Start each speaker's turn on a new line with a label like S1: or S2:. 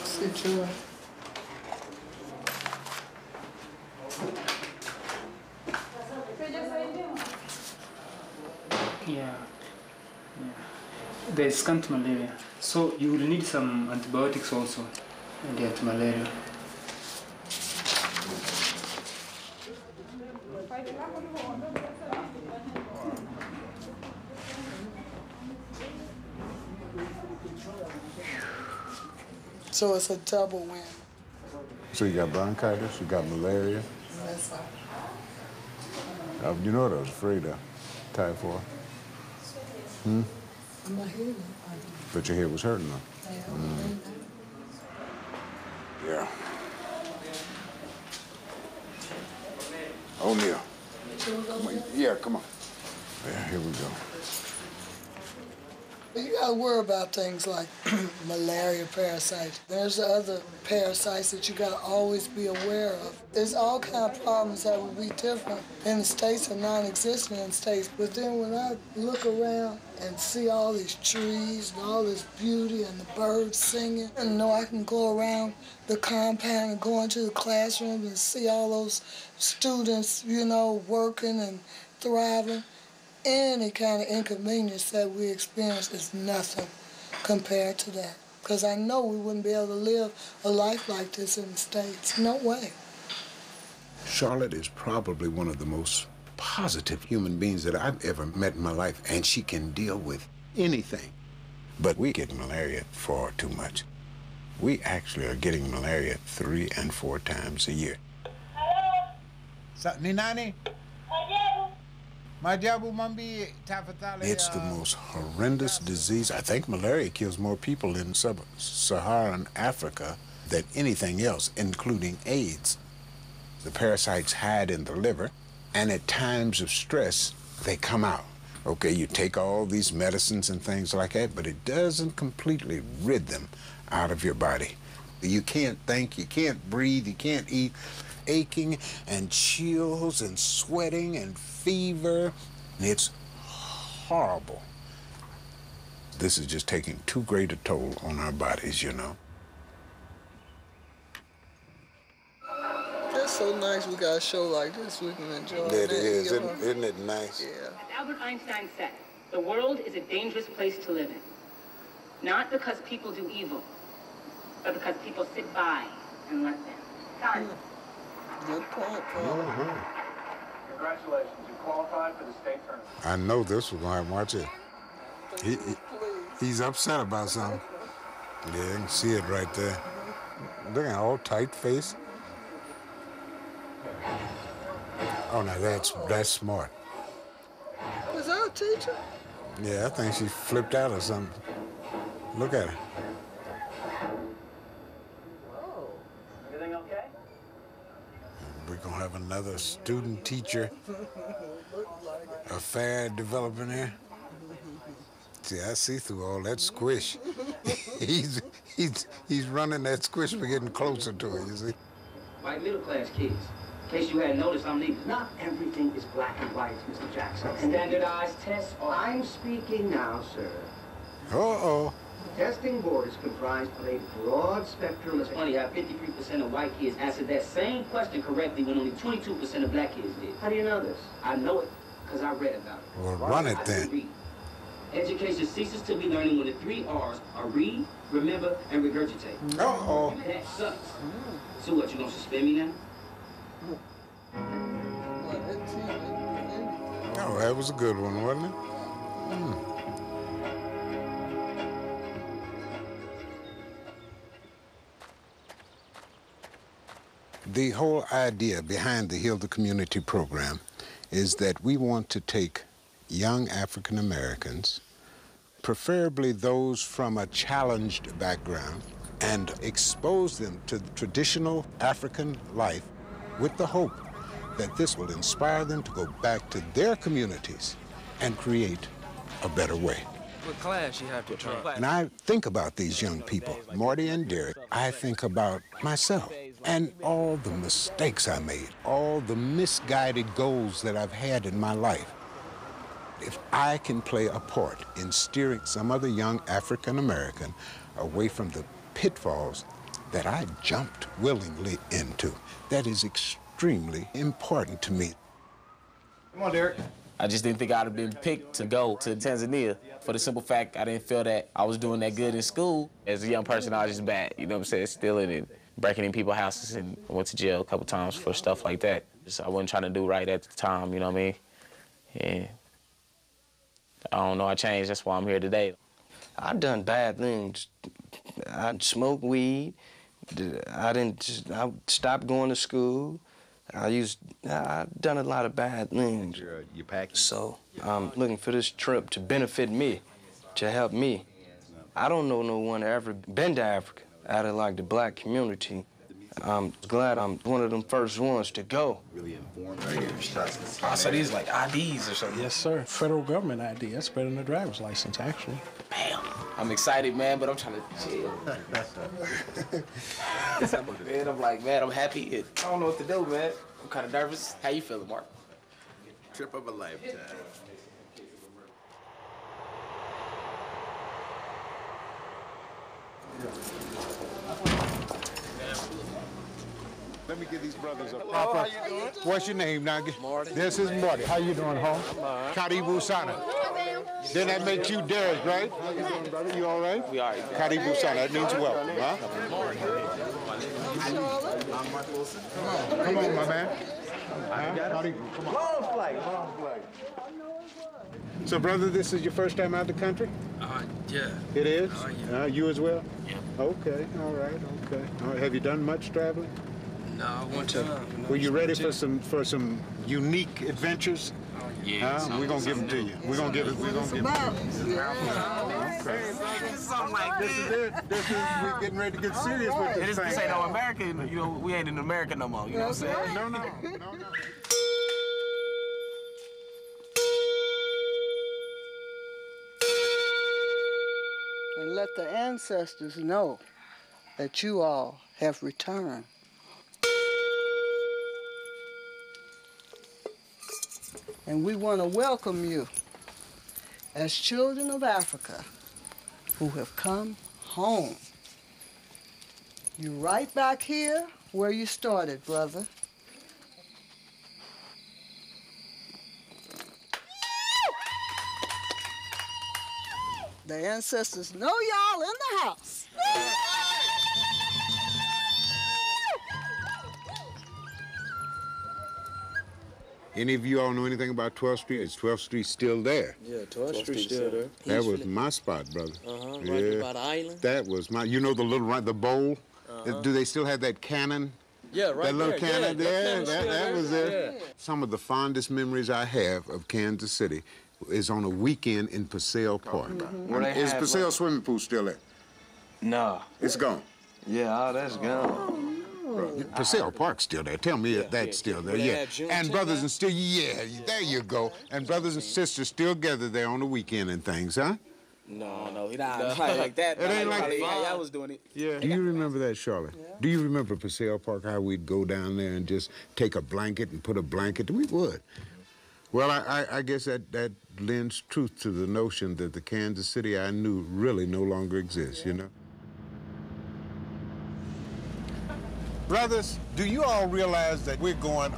S1: See, Joy.
S2: Yeah. There is scant malaria, so you will need some antibiotics also, and the anti-malaria.
S1: So it's a double win.
S3: So you got bronchitis, you got malaria.
S1: That's all.
S3: You know what I was afraid of? Typhoid.
S1: I'm not hearing it.
S3: But your head was hurting though. Yeah. O'Neal. Yeah, come on. Yeah, here we go.
S1: You gotta worry about things like malaria parasites. There's other parasites that you gotta always be aware of. There's all kind of problems that would be different in the States and non-existent in the States. But then when I look around and see all these trees and all this beauty and the birds singing, and know I can go around the compound and go into the classroom and see all those students, you know, working and thriving. Any kind of inconvenience that we experience is nothing compared to that. Because I know we wouldn't be able to live a life like this in the States. No way.
S4: Charlotte is probably one of the most positive human beings that I've ever met in my life, and she can deal with anything. But we get malaria far too much. We actually are getting malaria 3 and 4 times a year.
S5: Ninani?
S4: It's the most horrendous disease. I think malaria kills more people in sub-Saharan Africa than anything else, including AIDS. The parasites hide in the liver, and at times of stress, they come out. Okay, you take all these medicines and things like that, but it doesn't completely rid them out of your body. You can't think, you can't breathe, you can't eat. Aching and chills and sweating and fever. It's horrible. This is just taking too great a toll on our bodies, you know.
S1: That's so nice we got a show like this we can enjoy.
S4: It is, isn't it nice?
S1: Yeah.
S6: As Albert Einstein said, the world is a dangerous place to live in. Not because people do evil, but because people sit by and let them. Time.
S1: Good point, Paul.
S7: Congratulations, you qualified for the state tournament.
S4: I know this one. Go ahead and watch it. He's upset about something. Yeah, you can see it right there. Look at all tight face. Oh, now that's smart.
S1: Was that a teacher?
S4: Yeah, I think she flipped out or something. Look at her.
S7: Everything okay?
S4: We're gonna have another student-teacher affair developing here. See, I see through all that squish. he's running that squish, we're getting closer to it, you see.
S8: White middle-class kids. In case you hadn't noticed, I'm leaving. Not everything is black and white, Mr. Jackson. Standardized tests are... I'm speaking now, sir.
S4: Uh-oh.
S8: The testing board is comprised of a broad spectrum. It's funny how 53% of white kids answered that same question correctly when only 22% of black kids did. How do you know this? I know it because I read about it.
S4: Well, run it then.
S8: Education ceases to be learning when the 3 R's are read, remember, and regurgitate.
S4: Uh-oh.
S8: That sucks. So what, you gonna suspend me now?
S4: Oh, that was a good one, wasn't it? The whole idea behind the Heal the Community program is that we want to take young African Americans, preferably those from a challenged background, and expose them to the traditional African life with the hope that this will inspire them to go back to their communities and create a better way.
S9: What class you have to try?
S4: And I think about these young people, Marty and Derek. I think about myself and all the mistakes I made, all the misguided goals that I've had in my life. If I can play a part in steering some other young African American away from the pitfalls that I jumped willingly into. That is extremely important to me.
S9: Come on, Derek.
S5: I just didn't think I'd have been picked to go to Tanzania for the simple fact I didn't feel that I was doing that good in school. As a young person, I was just bad, you know what I'm saying? Stealing and breaking in people's houses, and I went to jail a couple times for stuff like that. So I wasn't trying to do right at the time, you know what I mean? And I don't know, I changed. That's why I'm here today.
S10: I've done bad things. I smoked weed. I stopped going to school. I've done a lot of bad things.
S11: You packed?
S10: So I'm looking for this trip to benefit me, to help me. I don't know no one that ever been to Africa out of like the black community. I'm glad I'm one of them first ones to go.
S11: Really informed right here.
S9: Oh, so these like IDs or something?
S12: Yes, sir. Federal government ID. That's better than a driver's license, actually.
S5: Bam. I'm excited, man, but I'm trying to chill. Man, I'm like, man, I'm happy. I don't know what to do, man. I'm kind of nervous. How you feeling, Mark?
S11: Trip of a lifetime.
S4: Let me give these brothers a proper. How you doing? What's your name now? Marty. This is Marty. How you doing, home? Karibu Sana. Then that makes you Derek, right? How you doing, brother? You all right?
S5: We are.
S4: Karibu Sana. That means welcome, huh? Come on, my man. Come on.
S11: Long flight.
S4: So, brother, this is your first time out of the country?
S9: Yeah.
S4: It is?
S9: Yeah.
S4: You as well?
S9: Yeah.
S4: Okay, all right, okay. All right. Have you done much traveling?
S9: No, one time.
S4: Were you ready for some unique adventures?
S5: Yeah.
S4: We're gonna give them to you. We're gonna give it. We're gonna give them to you.
S5: Something like
S4: This is it. We're getting ready to get serious with this thing.
S5: This ain't no America. You know, we ain't in America no more. You know what I'm saying?
S4: No.
S1: And let the ancestors know that you all have returned. And we want to welcome you as children of Africa who have come home. You're right back here where you started, brother. The ancestors know y'all in the house.
S4: Any of you all know anything about 12th Street? Is 12th Street still there?
S10: Yeah, 12th Street's still there.
S4: That was my spot, brother.
S10: Right by the island.
S4: That was my. You know the the bowl? Do they still have that cannon?
S10: Yeah, right
S4: that little
S10: there.
S4: cannon there? That was it.
S10: Yeah.
S4: Some of the fondest memories I have of Kansas City is on a weekend in Paseo Park. Is Paseo swimming pool still there?
S10: No.
S4: It's gone.
S10: Yeah, that's gone.
S4: Paseo Park's still there. Tell me if that's still there. Yeah. And brothers and still, there you go. And brothers and sisters still gather there on the weekend and things, huh?
S5: No, he not like that.
S4: It ain't like
S5: how y'all was doing it.
S4: Yeah. Do you remember that, Charlotte? Yeah. Do you remember Paseo Park, how we'd go down there and just take a blanket and put a blanket? We would. Well, I guess that lends truth to the notion that the Kansas City I knew really no longer exists, you know? Brothers, do you all realize that we're going